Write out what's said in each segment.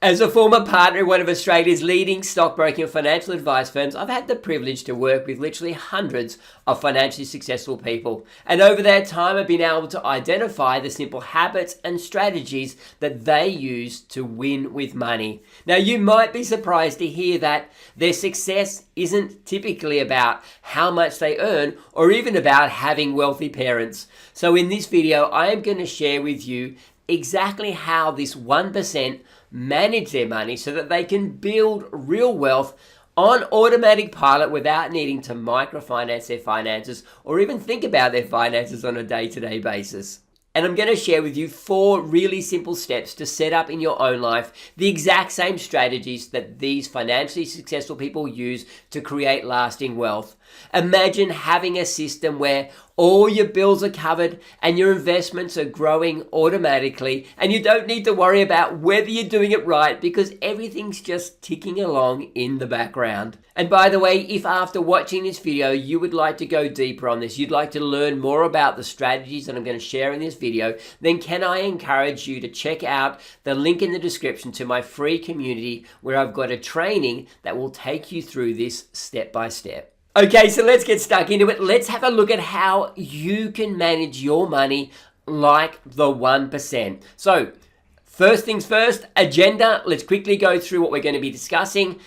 As a former partner in one of Australia's leading stockbroking and financial advice firms, I've had the privilege to work with literally hundreds of financially successful people. And over that time, I've been able to identify the simple habits and strategies that they use to win with money. Now, you might be surprised to hear that their success isn't typically about how much they earn or even about having wealthy parents. So in this video, I am going to share with you exactly how this 1% manage their money so that they can build real wealth on automatic pilot without needing to microfinance their finances or even think about their finances on a day-to-day basis. And I'm going to share with you 4 really simple steps to set up in your own life the exact same strategies that these financially successful people use to create lasting wealth. Imagine having a system where all your bills are covered and your investments are growing automatically, and you don't need to worry about whether you're doing it right because everything's just ticking along in the background. And by the way, if after watching this video you would like to go deeper on this, you'd like to learn more about the strategies that I'm going to share in this video, then can I encourage you to check out the link in the description to my free community where I've got a training that will take you through this step by step. Okay, so let's get stuck into it. Let's have a look at how you can manage your money like the 1%. So, first things first, agenda. Let's quickly go through what we're going to be discussing.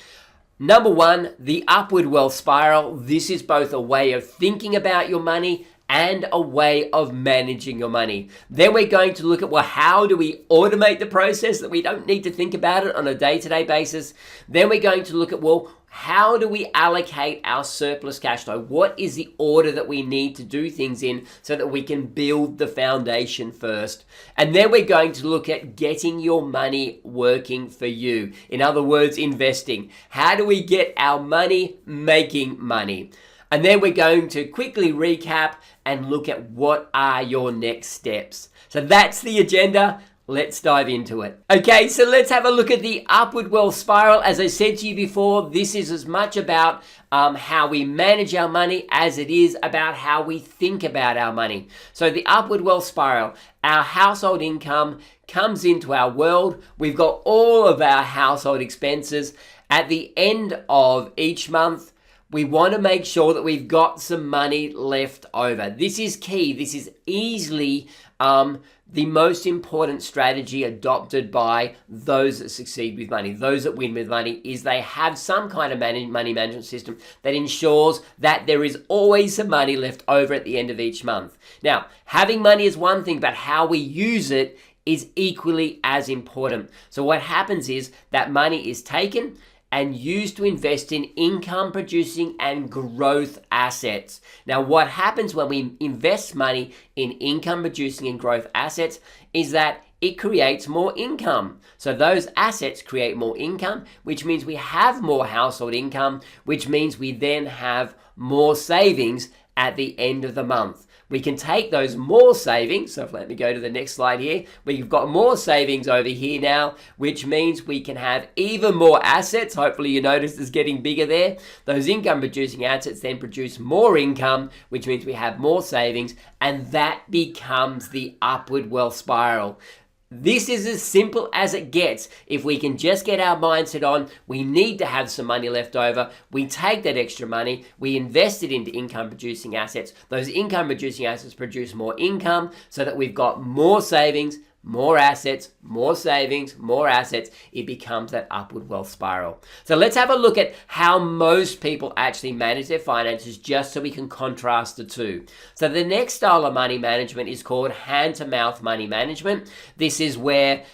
Number 1, the upward wealth spiral. This is both a way of thinking about your money and a way of managing your money. Then we're going to look at, well, how do we automate the process that we don't need to think about it on a day-to-day basis? Then we're going to look at, well, how do we allocate our surplus cash flow? What is the order that we need to do things in so that we can build the foundation first? And then we're going to look at getting your money working for you. In other words, investing. How do we get our money making money? And then we're going to quickly recap and look at what are your next steps. So that's the agenda. Let's dive into it. Okay, so let's have a look at the upward wealth spiral. As I said to you before, this is as much about how we manage our money as it is about how we think about our money. So the upward wealth spiral, our household income comes into our world. We've got all of our household expenses. At the end of each month, we want to make sure that we've got some money left over. This is key. This is easily the most important strategy adopted by those that succeed with money, those that win with money, is they have some kind of money management system that ensures that there is always some money left over at the end of each month. Now, having money is one thing, but how we use it is equally as important. So what happens is that money is taken and used to invest in income producing and growth assets. Now, what happens when we invest money in income producing and growth assets is that it creates more income. So those assets create more income, which means we have more household income, which means we then have more savings at the end of the month. We can take those more savings, so let me go to the next slide here. We've got more savings over here now, which means we can have even more assets. Hopefully you notice it's getting bigger there. Those income producing assets then produce more income, which means we have more savings, and that becomes the upward wealth spiral. This is as simple as it gets. If we can just get our mindset on, we need to have some money left over. We take that extra money, we invest it into income producing assets. Those income producing assets produce more income so that we've got more savings, more assets, more savings, more assets. It becomes that upward wealth spiral. So let's have a look at how most people actually manage their finances just so we can contrast the two. So the next style of money management is called hand-to-mouth money management. This is where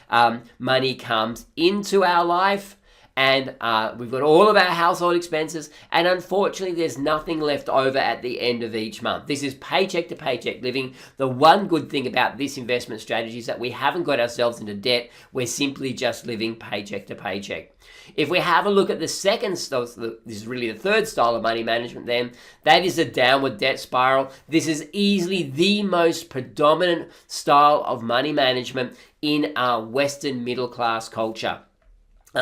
money comes into our life, and we've got all of our household expenses, and unfortunately there's nothing left over at the end of each month. This is paycheck to paycheck living. The one good thing about this investment strategy is that we haven't got ourselves into debt. We're simply just living paycheck to paycheck. If we have a look at the second style, this is really the third style of money management then, that is a downward debt spiral. This is easily the most predominant style of money management in our Western middle class culture.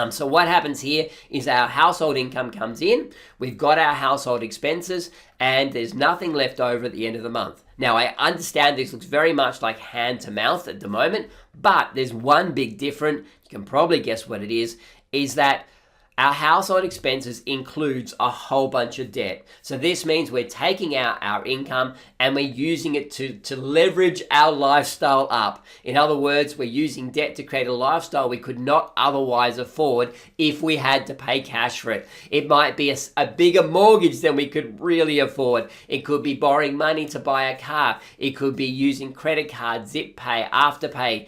So what happens here is our household income comes in, we've got our household expenses, and there's nothing left over at the end of the month. Now, I understand this looks very much like hand to mouth at the moment, But there's one big difference, you can probably guess what it is that our household expenses includes a whole bunch of debt. So this means we're taking out our income and we're using it to leverage our lifestyle up. In other words, we're using debt to create a lifestyle we could not otherwise afford if we had to pay cash for it. It might be a bigger mortgage than we could really afford. It could be borrowing money to buy a car. It could be using credit cards, Zip Pay, Afterpay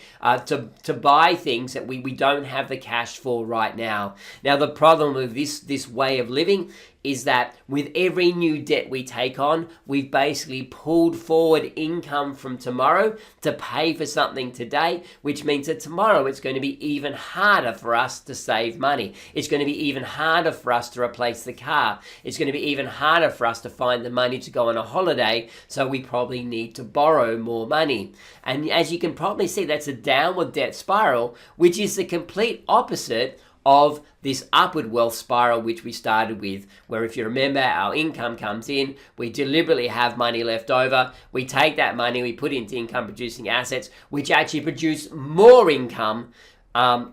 to buy things that we don't have the cash for right now. Now, the problem with this way of living is that with every new debt we take on, we've basically pulled forward income from tomorrow to pay for something today, which means that tomorrow it's going to be even harder for us to save money. It's going to be even harder for us to replace the car. It's going to be even harder for us to find the money to go on a holiday, so we probably need to borrow more money. And as you can probably see, that's a downward debt spiral, which is the complete opposite of this upward wealth spiral which we started with, where if you remember, our income comes in, we deliberately have money left over, we take that money, we put it into income producing assets, which actually produce more income,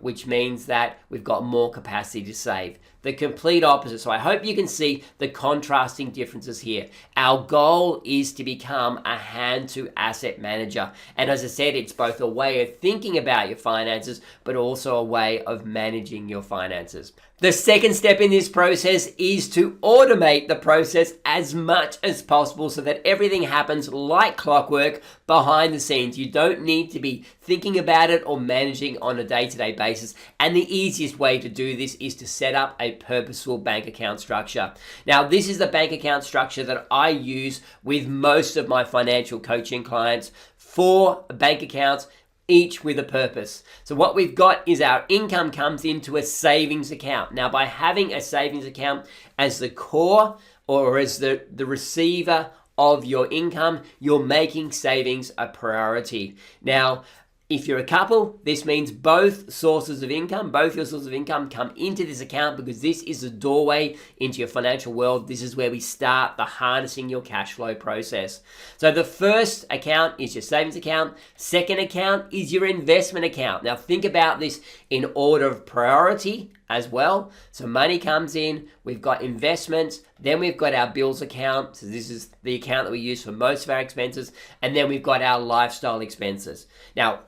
which means that we've got more capacity to save. The complete opposite. So I hope you can see the contrasting differences here. Our goal is to become a hand-to-asset manager. And as I said, it's both a way of thinking about your finances, but also a way of managing your finances. The second step in this process is to automate the process as much as possible so that everything happens like clockwork behind the scenes. You don't need to be thinking about it or managing on a day-to-day basis. And the easiest way to do this is to set up a purposeful bank account structure. Now, this is the bank account structure that I use with most of my financial coaching clients. 4 bank accounts, each with a purpose. So what we've got is our income comes into a savings account. Now, by having a savings account as the core or as the receiver of your income, you're making savings a priority. Now, if you're a couple, this means both your sources of income come into this account, because this is the doorway into your financial world. This is where we start the harnessing your cash flow process. So the first account is your savings account. Second account is your investment account. Now think about this in order of priority as well. So money comes in, we've got investments, then we've got our bills account. So this is the account that we use for most of our expenses. And then we've got our lifestyle expenses. Now,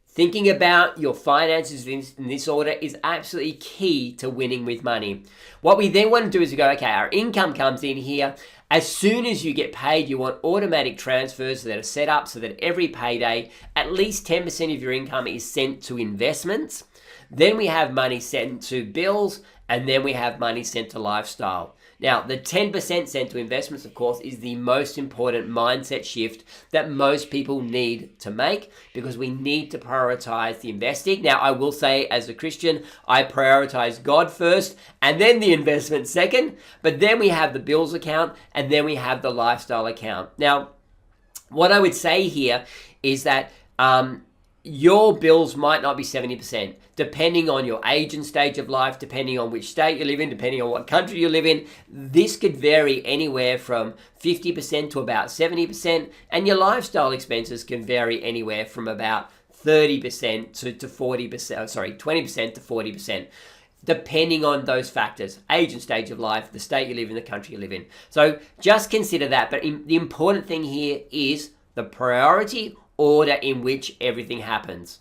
thinking about your finances in this order is absolutely key to winning with money. What we then want to do is we go, okay, our income comes in here. As soon as you get paid, you want automatic transfers that are set up so that every payday, at least 10% of your income is sent to investments. Then we have money sent to bills, and then we have money sent to lifestyle. Now, the 10% sent to investments, of course, is the most important mindset shift that most people need to make, because we need to prioritize the investing. Now, I will say, as a Christian, I prioritize God first and then the investment second, but then we have the bills account and then we have the lifestyle account. Now, what I would say here is that your bills might not be 70%, depending on your age and stage of life, depending on which state you live in, depending on what country you live in. This could vary anywhere from 50% to about 70%, and your lifestyle expenses can vary anywhere from about 30% to 40%, 20% to 40%. Depending on those factors, age and stage of life, the state you live in, the country you live in. So just consider that. But the important thing here is the priority order in which everything happens.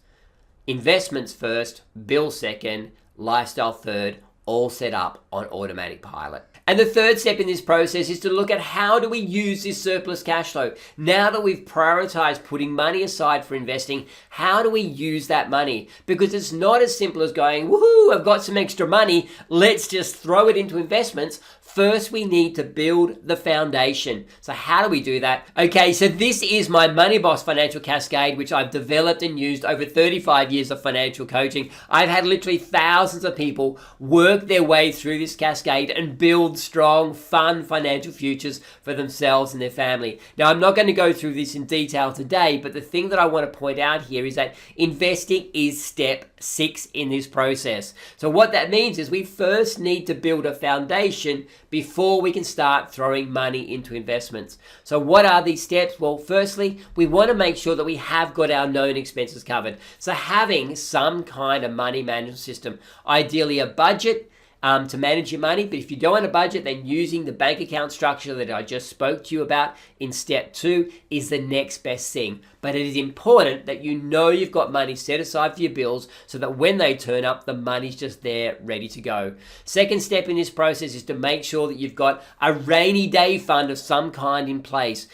Investments first, bills second, lifestyle third, all set up on automatic pilot. And the third step in this process is to look at how do we use this surplus cash flow. Now that we've prioritized putting money aside for investing, how do we use that money? Because it's not as simple as going, woohoo, I've got some extra money, let's just throw it into investments. First, we need to build the foundation. So how do we do that? Okay, so this is my Money Boss Financial Cascade, which I've developed and used over 35 years of financial coaching. I've had literally thousands of people work their way through this cascade and build strong, fun financial futures for themselves and their family. Now, I'm not going to go through this in detail today, but the thing that I want to point out here is that investing is step 6 in this process. So what that means is we first need to build a foundation before we can start throwing money into investments. So what are these steps? Well, firstly, we want to make sure that we have got our known expenses covered. So having some kind of money management system, ideally a budget, to manage your money. But if you don't want a budget, then using the bank account structure that I just spoke to you about in step 2 is the next best thing. But it is important that you know you've got money set aside for your bills so that when they turn up, the money's just there ready to go. Second step in this process is to make sure that you've got a rainy day fund of some kind in place.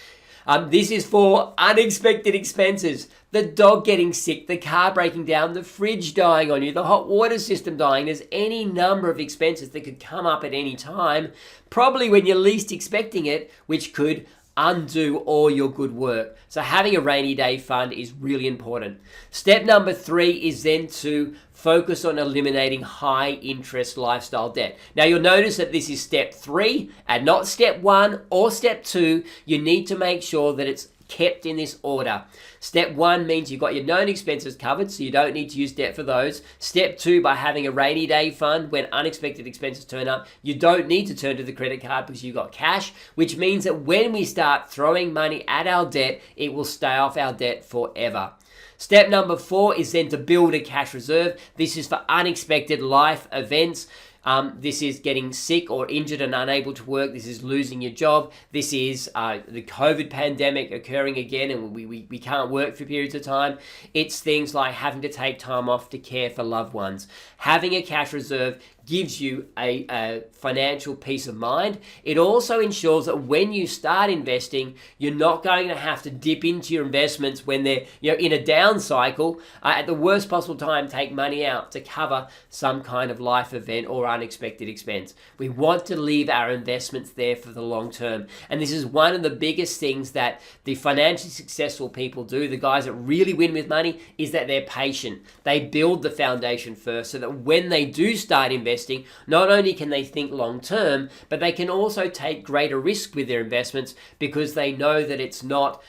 This is for unexpected expenses. The dog getting sick, the car breaking down, the fridge dying on you, the hot water system dying. There's any number of expenses that could come up at any time, probably when you're least expecting it, which could undo all your good work. So having a rainy day fund is really important. Step number 3 is then to focus on eliminating high interest lifestyle debt. Now you'll notice that this is step 3 and not step 1 or step 2. You need to make sure that it's kept in this order. Step 1 means you've got your known expenses covered, so you don't need to use debt for those. Step 2, by having a rainy day fund when unexpected expenses turn up, you don't need to turn to the credit card because you've got cash, which means that when we start throwing money at our debt, it will stay off our debt forever. Step number 4 is then to build a cash reserve. This is for unexpected life events. This is getting sick or injured and unable to work. This is losing your job. This is the COVID pandemic occurring again and we can't work for periods of time. It's things like having to take time off to care for loved ones. Having a cash reserve gives you a financial peace of mind. It also ensures that when you start investing, you're not going to have to dip into your investments when they're in a down cycle. At the worst possible time, take money out to cover some kind of life event or unexpected expense. We want to leave our investments there for the long term. And this is one of the biggest things that the financially successful people do, the guys that really win with money, is that they're patient. They build the foundation first so that when they do start investing, not only can they think long term, but they can also take greater risk with their investments because they know that it's not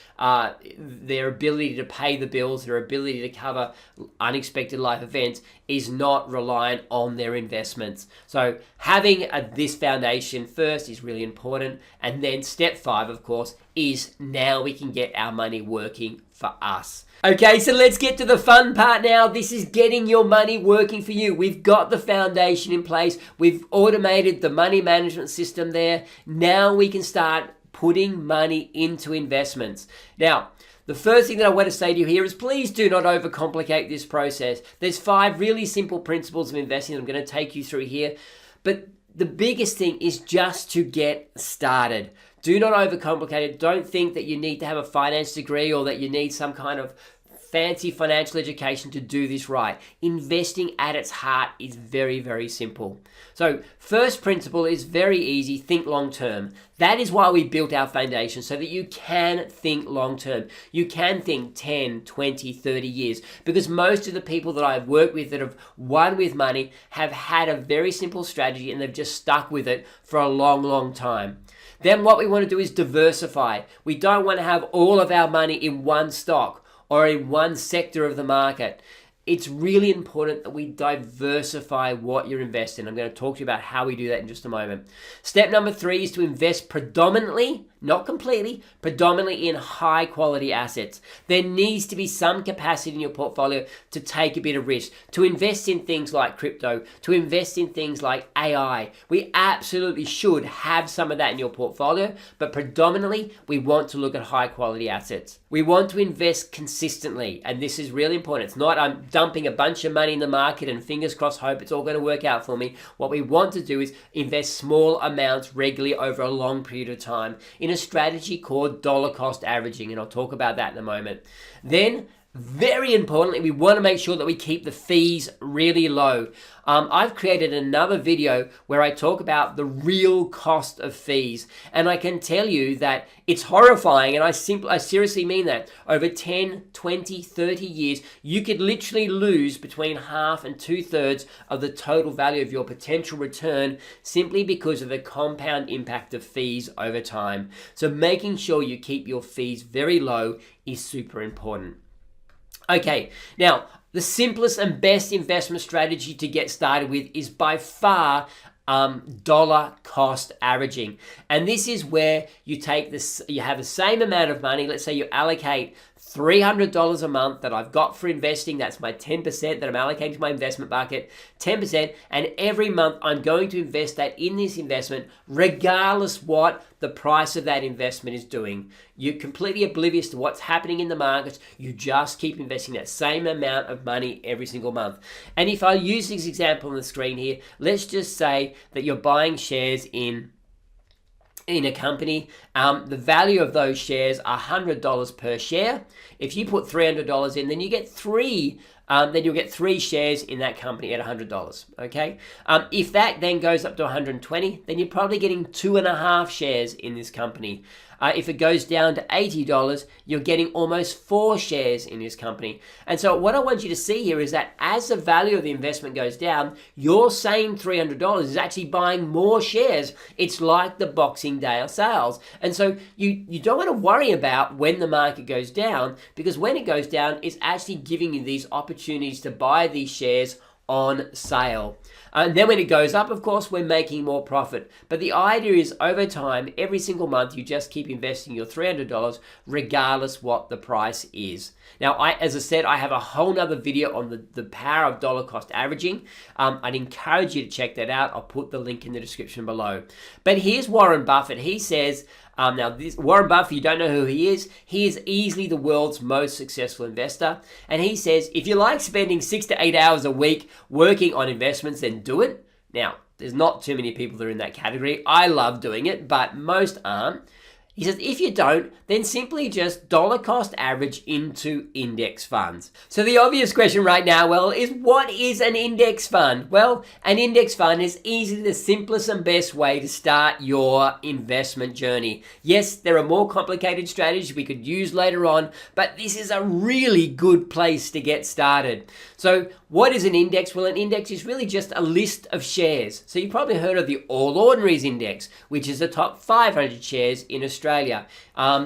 their ability to pay the bills, their ability to cover unexpected life events is not reliant on their investments. So having this foundation first is really important. And then step 5, of course, is now we can get our money working for us. Okay, so let's get to the fun part now. This is getting your money working for you. We've got the foundation in place. We've automated the money management system there. Now we can start putting money into investments. Now, the first thing that I want to say to you here is please do not overcomplicate this process. There's 5 really simple principles of investing that I'm going to take you through here. But the biggest thing is just to get started. Do not overcomplicate it. Don't think that you need to have a finance degree or that you need some kind of fancy financial education to do this right. Investing at its heart is very, very simple. So first principle is very easy. Think long term. That is why we built our foundation, so that you can think long term. You can think 10, 20, 30 years, because most of the people that I've worked with that have won with money have had a very simple strategy and they've just stuck with it for a long, long time. Then what we want to do is diversify. We don't want to have all of our money in one stock or in one sector of the market. It's really important that we diversify what you're investing in. I'm going to talk to you about how we do that in just a moment. Step number 3 is to invest predominantly, not completely, predominantly in high quality assets. There needs to be some capacity in your portfolio to take a bit of risk, to invest in things like crypto, to invest in things like AI. We absolutely should have some of that in your portfolio, but predominantly we want to look at high quality assets. We want to invest consistently, and this is really important. It's not I'm dumping a bunch of money in the market and fingers crossed hope it's all going to work out for me. What we want to do is invest small amounts regularly over a long period of time in a strategy called dollar cost averaging, and I'll talk about that in a moment. Then, very importantly, we want to make sure that we keep the fees really low. I've created another video where I talk about the real cost of fees, and I can tell you that it's horrifying, and I seriously mean that. Over 10, 20, 30 years, you could literally lose between half and 2/3 of the total value of your potential return simply because of the compound impact of fees over time. So making sure you keep your fees very low is super important. Okay, now the simplest and best investment strategy to get started with is by far dollar cost averaging. And this is where you take this, you have the same amount of money. Let's say you allocate $300 a month that I've got for investing. That's my 10% that I'm allocating to my investment bucket, 10%. And every month I'm going to invest that in this investment, regardless what the price of that investment is doing. You're completely oblivious to what's happening in the markets. You just keep investing that same amount of money every single month. And if I use this example on the screen here, let's just say that you're buying shares in a company. The value of those shares are $100 per share. If you put $300 in, then you get then you'll get 3 shares in that company at $100. Okay. If that then goes up to 120, then you're probably getting 2.5 shares in this company. If it goes down to $80, you're getting almost 4 shares in this company. And so what I want you to see here is that as the value of the investment goes down, your same $300 is actually buying more shares. It's like the Boxing Day sales. And so you don't want to worry about when the market goes down, because when it goes down, it's actually giving you these opportunities to buy these shares on sale. And then when it goes up, of course, we're making more profit. But the idea is over time, every single month, you just keep investing your $300 regardless what the price is. Now, as I said, I have a whole nother video on the power of dollar cost averaging. I'd encourage you to check that out. I'll put the link in the description below. But here's Warren Buffett. He says, Warren Buffett, you don't know who he is easily the world's most successful investor. And he says, if you like spending 6 to 8 hours a week working on investments, then do it. Now, there's not too many people that are in that category. I love doing it, but most aren't. He says, if you don't, then simply just dollar cost average into index funds. So the obvious question right now, well, is what is an index fund? Well, an index fund is easily the simplest and best way to start your investment journey. Yes, there are more complicated strategies we could use later on, but this is a really good place to get started. So what is an index? Well, an index is really just a list of shares. So you've probably heard of the All Ordinaries Index, which is the top 500 shares in Australia.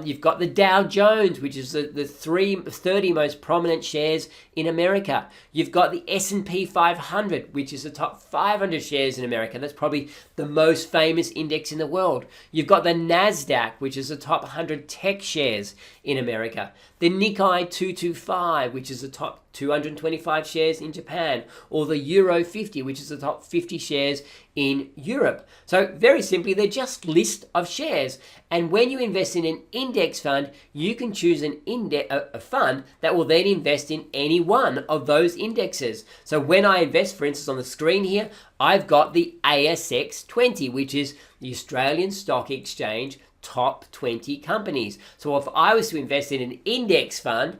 You've got the Dow Jones, which is the 30 most prominent shares in America. You've got the S&P 500, which is the top 500 shares in America. That's probably the most famous index in the world. You've got the NASDAQ, which is the top 100 tech shares in America. The Nikkei 225, which is the top 225 shares in Japan, or the Euro 50, which is the top 50 shares in Europe. So very simply, they're just list of shares. And when you invest in an index fund, you can choose a fund that will then invest in any one of those indexes. So when I invest, for instance, on the screen here, I've got the ASX 20, which is the Australian Stock Exchange top 20 companies. So if I was to invest in an index fund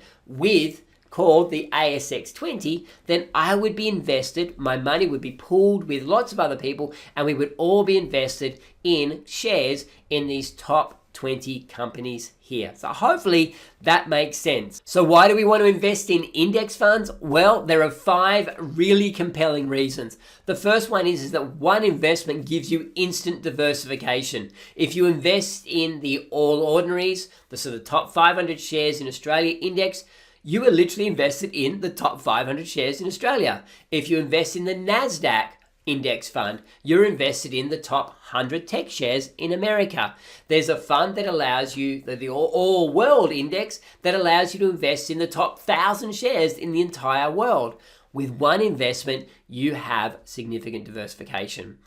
called the ASX 20, then I would be invested, my money would be pooled with lots of other people, and we would all be invested in shares in these top 20 companies here. So hopefully that makes sense. So why do we want to invest in index funds? Well, there are 5 really compelling reasons. The first one is that one investment gives you instant diversification. If you invest in the All Ordinaries, the top 500 shares in Australia index, you are literally invested in the top 500 shares in Australia. If you invest in the NASDAQ index fund, you're invested in the top 100 tech shares in America. There's a fund that allows you, the All World Index, that allows you to invest in the top 1,000 shares in the entire world. With one investment, you have significant diversification.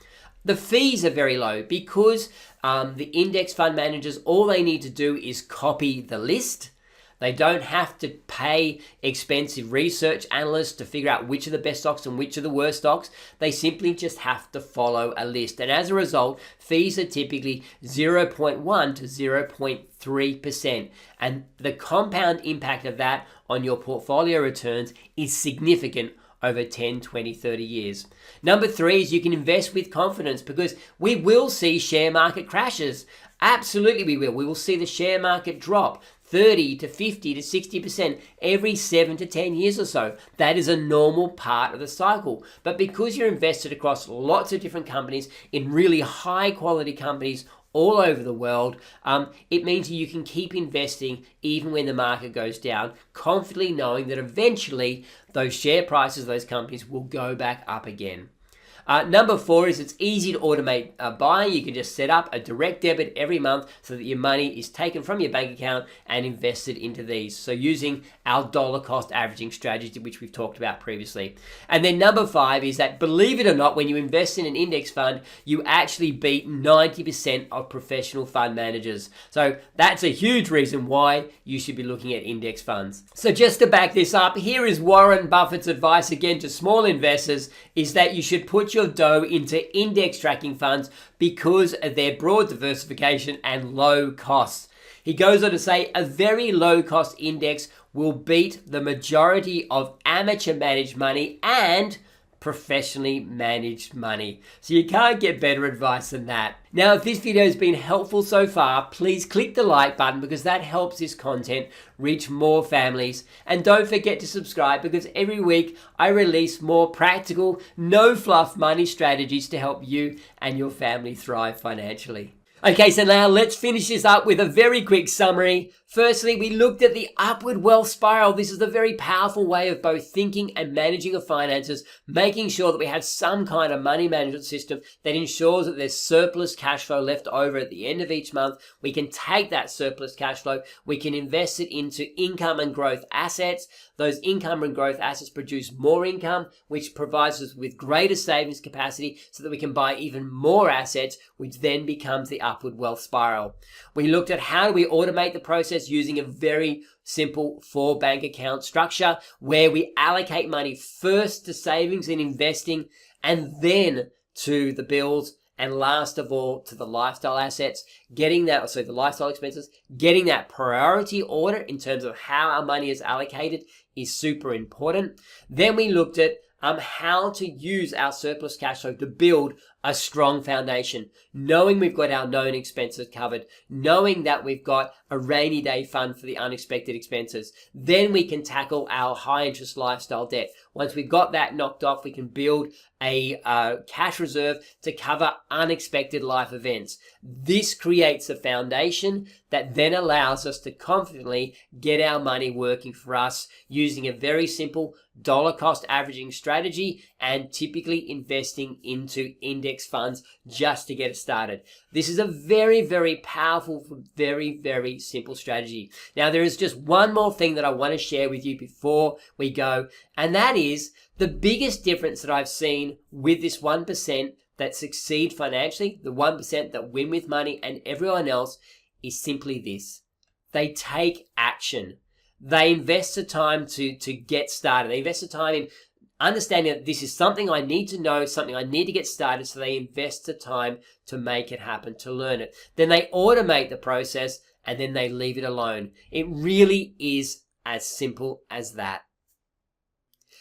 The fees are very low because the index fund managers, all they need to do is copy the list. They don't have to pay expensive research analysts to figure out which are the best stocks and which are the worst stocks. They simply just have to follow a list. And as a result, fees are typically 0.1 to 0.3%. And the compound impact of that on your portfolio returns is significant over 10, 20, 30 years. Number 3 is you can invest with confidence because we will see share market crashes. Absolutely we will. We will see the share market drop 30 to 50 to 60% every 7 to 10 years or so. That is a normal part of the cycle. But because you're invested across lots of different companies in really high quality companies all over the world, it means you can keep investing even when the market goes down, confidently knowing that eventually those share prices of those companies will go back up again. Number 4 is it's easy to automate buying. You can just set up a direct debit every month so that your money is taken from your bank account and invested into these. So using our dollar cost averaging strategy, which we've talked about previously. And then number 5 is that, believe it or not, when you invest in an index fund, you actually beat 90% of professional fund managers. So that's a huge reason why you should be looking at index funds. So just to back this up, here is Warren Buffett's advice again to small investors, is that you should put your dough into index tracking funds because of their broad diversification and low costs. He goes on to say a very low cost index will beat the majority of amateur managed money and professionally managed money. So you can't get better advice than that. Now, if this video has been helpful so far, please click the like button because that helps this content reach more families. And don't forget to subscribe because every week I release more practical, no fluff money strategies to help you and your family thrive financially. Okay, so now let's finish this up with a very quick summary. Firstly, we looked at the upward wealth spiral. This is a very powerful way of both thinking and managing of finances, making sure that we have some kind of money management system that ensures that there's surplus cash flow left over at the end of each month. We can take that surplus cash flow, we can invest it into income and growth assets. Those income and growth assets produce more income, which provides us with greater savings capacity so that we can buy even more assets, which then becomes the upward wealth spiral. We looked at how do we automate the process using a very simple 4 bank account structure where we allocate money first to savings and investing and then to the bills and last of all to the lifestyle assets, the lifestyle expenses, getting that priority order in terms of how our money is allocated is super important. Then we looked at how to use our surplus cash flow to build a strong foundation, knowing we've got our known expenses covered, knowing that we've got a rainy day fund for the unexpected expenses. Then we can tackle our high interest lifestyle debt. Once we've got that knocked off, we can build a cash reserve to cover unexpected life events. This creates a foundation that then allows us to confidently get our money working for us using a very simple dollar cost averaging strategy and typically investing into index funds just to get us started. This is a very, very powerful, very, very simple strategy. Now, there is just one more thing that I want to share with you before we go, and that is the biggest difference that I've seen with this 1% that succeed financially, the 1% that win with money, and everyone else is simply this. They take action. They invest the time to get started. They invest the time in understanding that this is something I need to know, something I need to get started, so they invest the time to make it happen, to learn it. Then they automate the process and then they leave it alone. It really is as simple as that.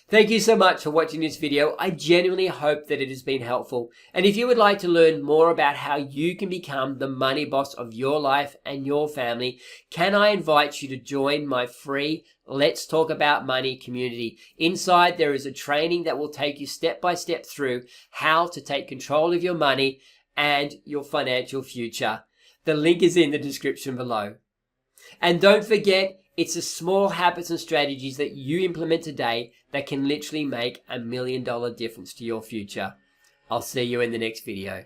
Thank you so much for watching this video. I genuinely hope that it has been helpful. And if you would like to learn more about how you can become the money boss of your life and your family, can I invite you to join my free Let's Talk About Money community. Inside there is a training that will take you step by step through how to take control of your money and your financial future. The link is in the description below. And don't forget, it's the small habits and strategies that you implement today that can literally make $1 million difference to your future. I'll see you in the next video.